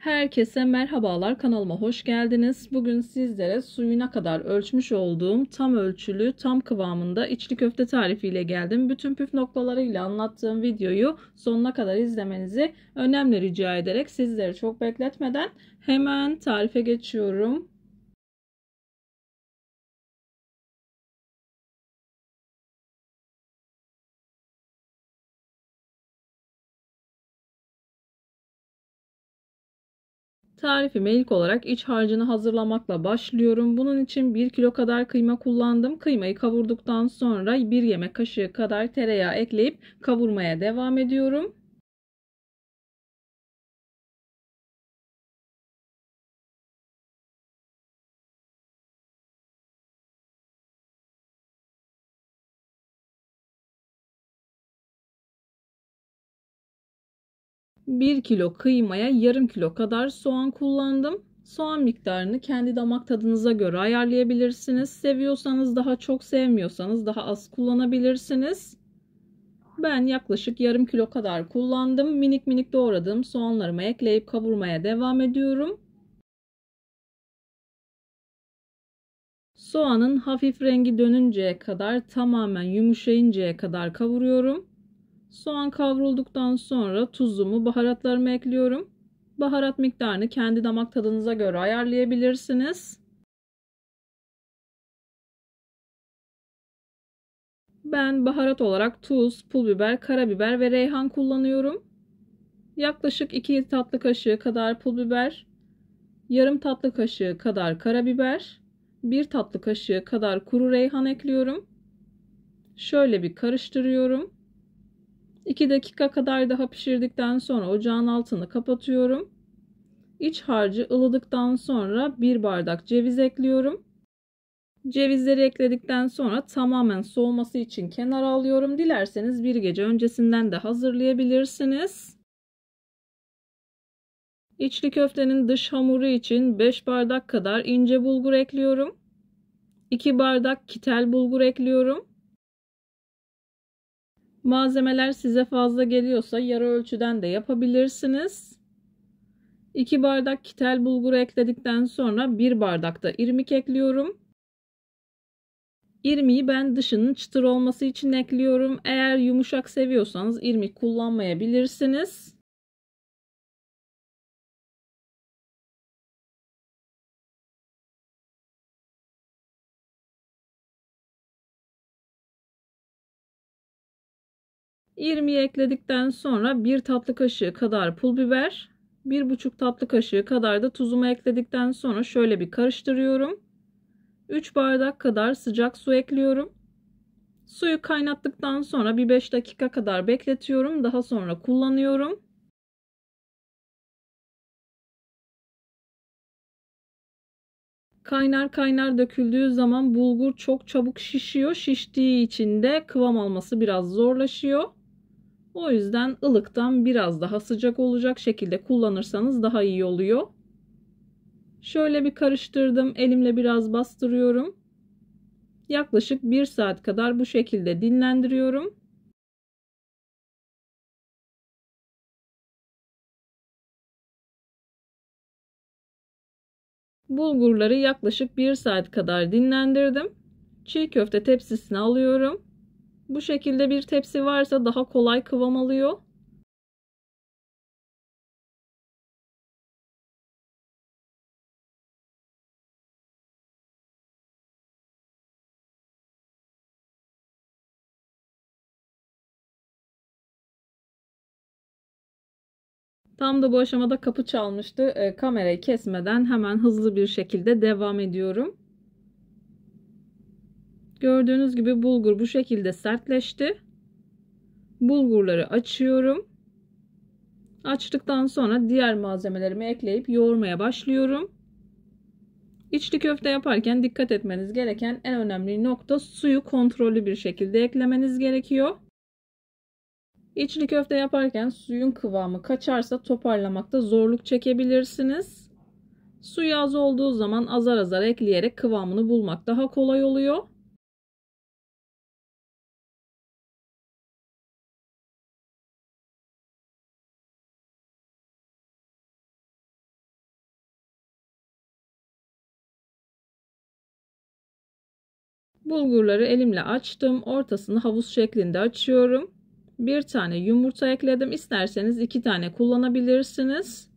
Herkese merhabalar, kanalıma hoş geldiniz. Bugün sizlere suyuna kadar ölçmüş olduğum tam ölçülü, tam kıvamında içli köfte tarifiyle geldim. Bütün püf noktalarıyla anlattığım videoyu sonuna kadar izlemenizi önemli rica ederek sizleri çok bekletmeden hemen tarife geçiyorum. Tarifime ilk olarak iç harcını hazırlamakla başlıyorum. Bunun için 1 kilo kadar kıyma kullandım. Kıymayı kavurduktan sonra 1 yemek kaşığı kadar tereyağı ekleyip kavurmaya devam ediyorum. Bir kilo kıymaya yarım kilo kadar soğan kullandım. Soğan miktarını kendi damak tadınıza göre ayarlayabilirsiniz. Seviyorsanız daha çok, sevmiyorsanız daha az kullanabilirsiniz. Ben yaklaşık yarım kilo kadar kullandım. Minik minik doğradığım soğanlarımı ekleyip kavurmaya devam ediyorum. Soğanın hafif rengi dönünceye kadar, tamamen yumuşayıncaya kadar kavuruyorum. Soğan kavrulduktan sonra tuzumu, baharatlarımı ekliyorum. Baharat miktarını kendi damak tadınıza göre ayarlayabilirsiniz. Ben baharat olarak tuz, pul biber, karabiber ve reyhan kullanıyorum. Yaklaşık 2 tatlı kaşığı kadar pul biber, yarım tatlı kaşığı kadar karabiber, 1 tatlı kaşığı kadar kuru reyhan ekliyorum. Şöyle bir karıştırıyorum. 2 dakika kadar daha pişirdikten sonra ocağın altını kapatıyorum. İç harcı ılıdıktan sonra 1 bardak ceviz ekliyorum. Cevizleri ekledikten sonra tamamen soğuması için kenara alıyorum. Dilerseniz bir gece öncesinden de hazırlayabilirsiniz. İçli köftenin dış hamuru için 5 bardak kadar ince bulgur ekliyorum. 2 bardak kitel bulgur ekliyorum. Malzemeler size fazla geliyorsa yarı ölçüden de yapabilirsiniz. 2 bardak kitel bulguru ekledikten sonra 1 bardak da irmik ekliyorum. İrmiği ben dışının çıtır olması için ekliyorum. Eğer yumuşak seviyorsanız irmik kullanmayabilirsiniz. İrmiği ekledikten sonra 1 tatlı kaşığı kadar pul biber, 1,5 tatlı kaşığı kadar da tuzumu ekledikten sonra şöyle bir karıştırıyorum. 3 bardak kadar sıcak su ekliyorum. Suyu kaynattıktan sonra bir 5 dakika kadar bekletiyorum. Daha sonra kullanıyorum. Kaynar kaynar döküldüğü zaman bulgur çok çabuk şişiyor. Şiştiği için de kıvam alması biraz zorlaşıyor. O yüzden ılıktan biraz daha sıcak olacak şekilde kullanırsanız daha iyi oluyor. Şöyle bir karıştırdım. Elimle biraz bastırıyorum. Yaklaşık 1 saat kadar bu şekilde dinlendiriyorum. Bulgurları yaklaşık 1 saat kadar dinlendirdim. Çiğ köfte tepsisine alıyorum. Bu şekilde bir tepsi varsa daha kolay kıvam alıyor. Tam da bu aşamada kapı çalmıştı. Kamerayı kesmeden hemen hızlı bir şekilde devam ediyorum. Gördüğünüz gibi bulgur bu şekilde sertleşti. Bulgurları açıyorum. Açtıktan sonra diğer malzemelerimi ekleyip yoğurmaya başlıyorum. İçli köfte yaparken dikkat etmeniz gereken en önemli nokta, suyu kontrollü bir şekilde eklemeniz gerekiyor. İçli köfte yaparken suyun kıvamı kaçarsa toparlamakta zorluk çekebilirsiniz. Suyu az olduğu zaman azar azar ekleyerek kıvamını bulmak daha kolay oluyor. Bulgurları elimle açtım. Ortasını havuz şeklinde açıyorum. Bir tane yumurta ekledim. İsterseniz 2 tane kullanabilirsiniz.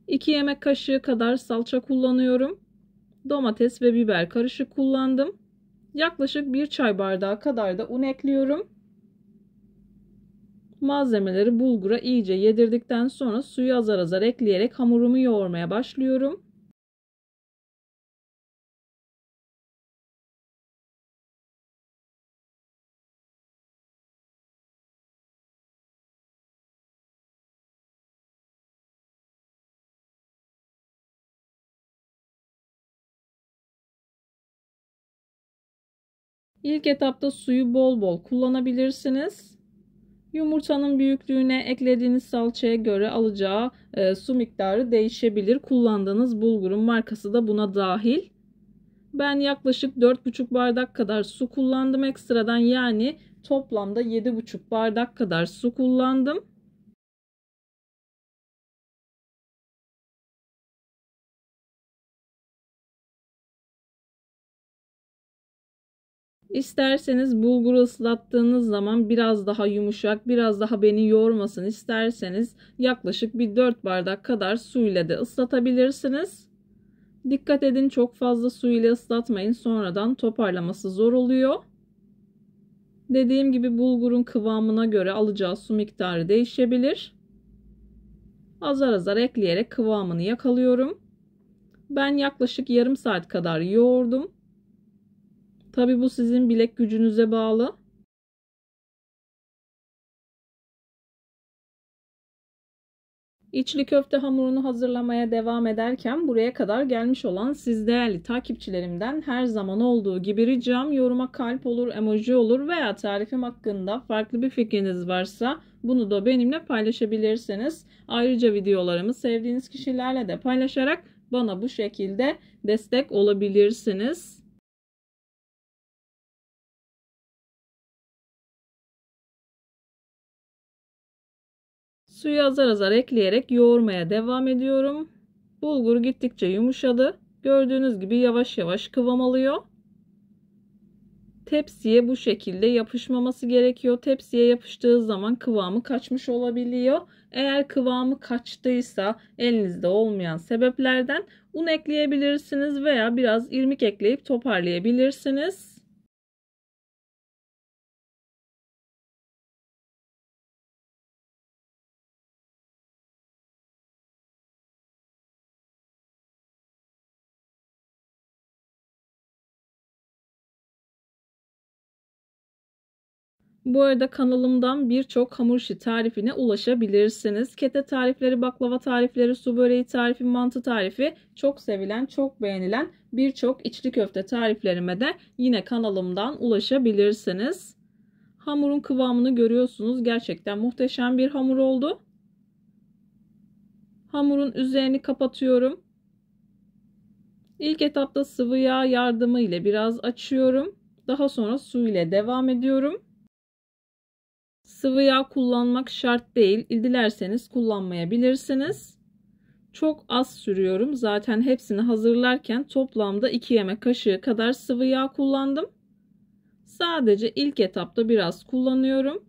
2 yemek kaşığı kadar salça kullanıyorum. Domates ve biber karışık kullandım. Yaklaşık 1 çay bardağı kadar da un ekliyorum. Malzemeleri bulgura iyice yedirdikten sonra suyu azar azar ekleyerek hamurumu yoğurmaya başlıyorum. İlk etapta suyu bol bol kullanabilirsiniz. Yumurtanın büyüklüğüne, eklediğiniz salçaya göre alacağı su miktarı değişebilir. Kullandığınız bulgurun markası da buna dahil. Ben yaklaşık 4,5 bardak kadar su kullandım ekstradan, yani toplamda 7,5 bardak kadar su kullandım. İsterseniz bulguru ıslattığınız zaman biraz daha yumuşak, biraz daha beni yoğurmasın isterseniz yaklaşık bir 4 bardak kadar su ile de ıslatabilirsiniz. Dikkat edin, çok fazla su ile ıslatmayın, sonradan toparlaması zor oluyor. Dediğim gibi bulgurun kıvamına göre alacağı su miktarı değişebilir. Azar azar ekleyerek kıvamını yakalıyorum. Ben yaklaşık yarım saat kadar yoğurdum. Tabi bu sizin bilek gücünüze bağlı. İçli köfte hamurunu hazırlamaya devam ederken buraya kadar gelmiş olan siz değerli takipçilerimden her zaman olduğu gibi ricam, yoruma kalp olur, emoji olur veya tarifim hakkında farklı bir fikriniz varsa bunu da benimle paylaşabilirsiniz. Ayrıca videolarımı sevdiğiniz kişilerle de paylaşarak bana bu şekilde destek olabilirsiniz. Suyu azar azar ekleyerek yoğurmaya devam ediyorum. Bulgur gittikçe yumuşadı. Gördüğünüz gibi yavaş yavaş kıvam alıyor. Tepsiye bu şekilde yapışmaması gerekiyor. Tepsiye yapıştığı zaman kıvamı kaçmış olabiliyor. Eğer kıvamı kaçtıysa elinizde olmayan sebeplerden un ekleyebilirsiniz veya biraz irmik ekleyip toparlayabilirsiniz. Bu arada kanalımdan birçok hamur işi tarifine ulaşabilirsiniz. Kete tarifleri, baklava tarifleri, su böreği tarifi, mantı tarifi, çok sevilen, çok beğenilen birçok içli köfte tariflerime de yine kanalımdan ulaşabilirsiniz. Hamurun kıvamını görüyorsunuz. Gerçekten muhteşem bir hamur oldu. Hamurun üzerini kapatıyorum. İlk etapta sıvı yağ yardımı ile biraz açıyorum. Daha sonra su ile devam ediyorum. Sıvı yağ kullanmak şart değil. Dilerseniz kullanmayabilirsiniz. Çok az sürüyorum. Zaten hepsini hazırlarken toplamda 2 yemek kaşığı kadar sıvı yağ kullandım. Sadece ilk etapta biraz kullanıyorum.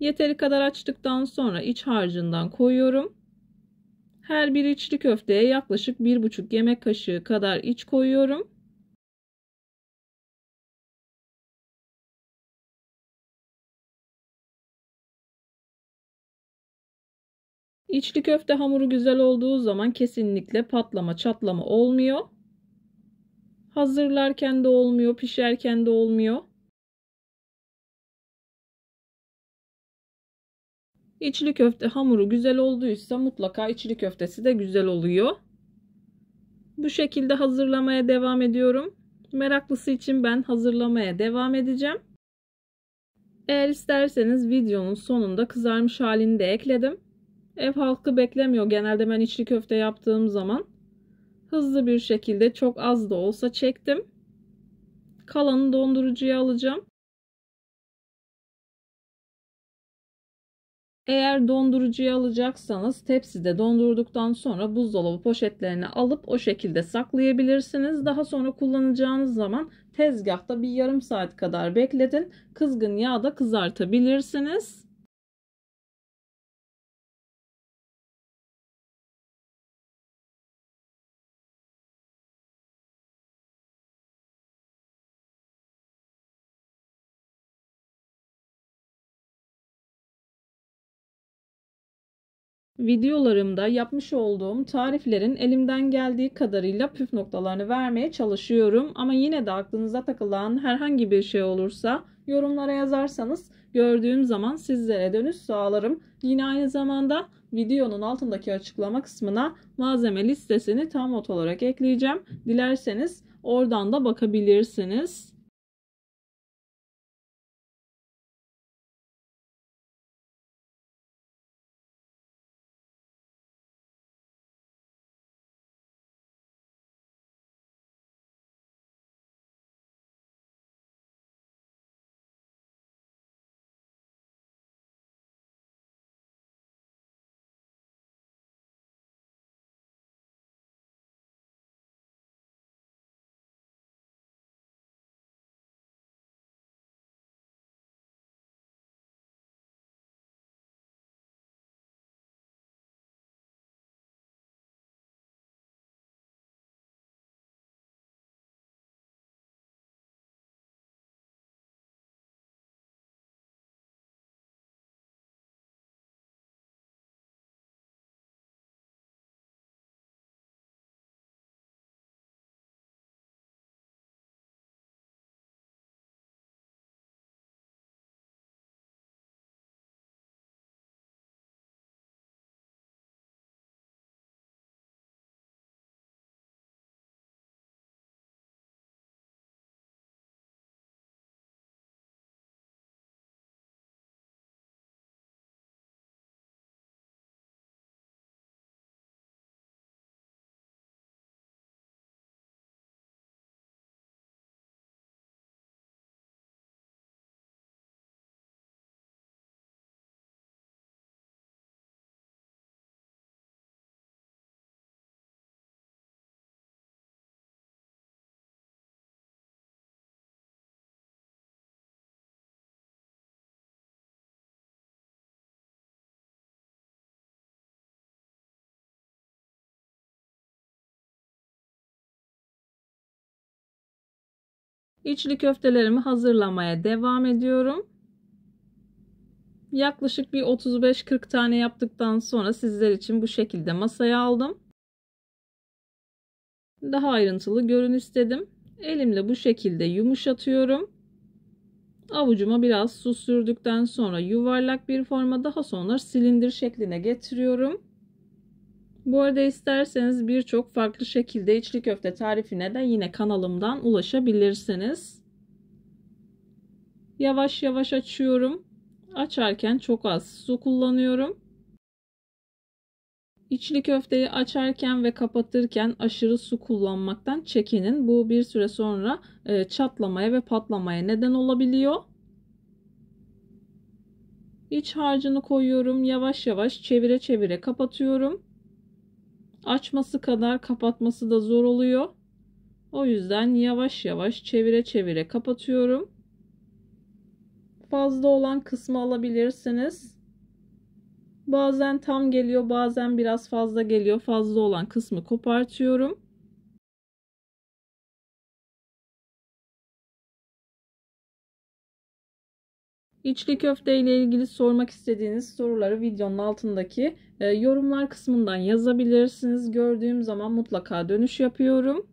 Yeteri kadar açtıktan sonra iç harcından koyuyorum. Her bir içli köfteye yaklaşık 1,5 yemek kaşığı kadar iç koyuyorum. İçli köfte hamuru güzel olduğu zaman kesinlikle patlama, çatlama olmuyor. Hazırlarken de olmuyor, pişerken de olmuyor. İçli köfte hamuru güzel olduysa mutlaka içli köftesi de güzel oluyor. Bu şekilde hazırlamaya devam ediyorum. Meraklısı için ben hazırlamaya devam edeceğim. Eğer isterseniz videonun sonunda kızarmış halini de ekledim. Ev halkı beklemiyor genelde ben içli köfte yaptığım zaman. Hızlı bir şekilde çok az da olsa çektim. Kalanı dondurucuya alacağım. Eğer dondurucuya alacaksanız tepside dondurduktan sonra buzdolabı poşetlerine alıp o şekilde saklayabilirsiniz. Daha sonra kullanacağınız zaman tezgahta bir yarım saat kadar bekletin. Kızgın yağda kızartabilirsiniz. Videolarımda yapmış olduğum tariflerin elimden geldiği kadarıyla püf noktalarını vermeye çalışıyorum. Ama yine de aklınıza takılan herhangi bir şey olursa yorumlara yazarsanız gördüğüm zaman sizlere dönüş sağlarım. Yine aynı zamanda videonun altındaki açıklama kısmına malzeme listesini tam not olarak ekleyeceğim. Dilerseniz oradan da bakabilirsiniz. İçli köftelerimi hazırlamaya devam ediyorum. Yaklaşık bir 35-40 tane yaptıktan sonra sizler için bu şekilde masaya aldım. Daha ayrıntılı görün istedim. Elimle bu şekilde yumuşatıyorum. Avucuma biraz su sürdükten sonra yuvarlak bir forma, daha sonra silindir şekline getiriyorum. Bu arada isterseniz birçok farklı şekilde içli köfte tarifine de yine kanalımdan ulaşabilirsiniz. Yavaş yavaş açıyorum. Açarken çok az su kullanıyorum. İçli köfteyi açarken ve kapatırken aşırı su kullanmaktan çekinin. Bu bir süre sonra çatlamaya ve patlamaya neden olabiliyor. İç harcını koyuyorum. Yavaş yavaş çevire çevire kapatıyorum. Açması kadar kapatması da zor oluyor. O yüzden yavaş yavaş çevire çevire kapatıyorum. Fazla olan kısmı alabilirsiniz. Bazen tam geliyor, bazen biraz fazla geliyor. Fazla olan kısmı kopartıyorum. İçli köfte ile ilgili sormak istediğiniz soruları videonun altındaki yorumlar kısmından yazabilirsiniz. Gördüğüm zaman mutlaka dönüş yapıyorum.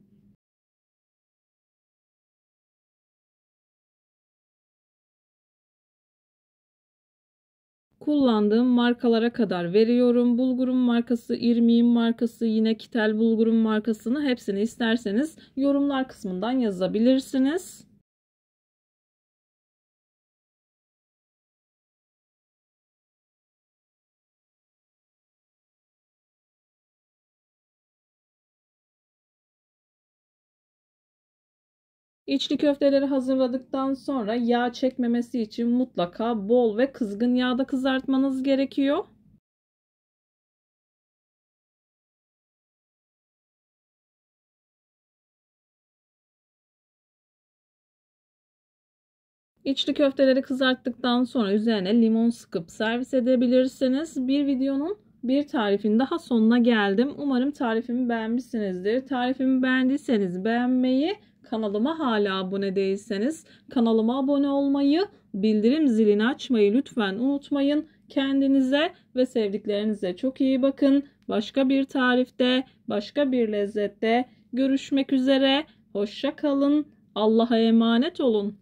Kullandığım markalara kadar veriyorum. Bulgurum markası, irmiğim markası, yine Kitel bulgurum markasını, hepsini isterseniz yorumlar kısmından yazabilirsiniz. İçli köfteleri hazırladıktan sonra yağ çekmemesi için mutlaka bol ve kızgın yağda kızartmanız gerekiyor. İçli köfteleri kızarttıktan sonra üzerine limon sıkıp servis edebilirsiniz. Bir videonun bir tarifin daha sonuna geldim. Umarım tarifimi beğenmişsinizdir. Tarifimi beğendiyseniz beğenmeyi, kanalıma hala abone değilseniz kanalıma abone olmayı, bildirim zilini açmayı lütfen unutmayın. Kendinize ve sevdiklerinize çok iyi bakın. Başka bir tarifte, başka bir lezzette görüşmek üzere. Hoşça kalın. Allah'a emanet olun.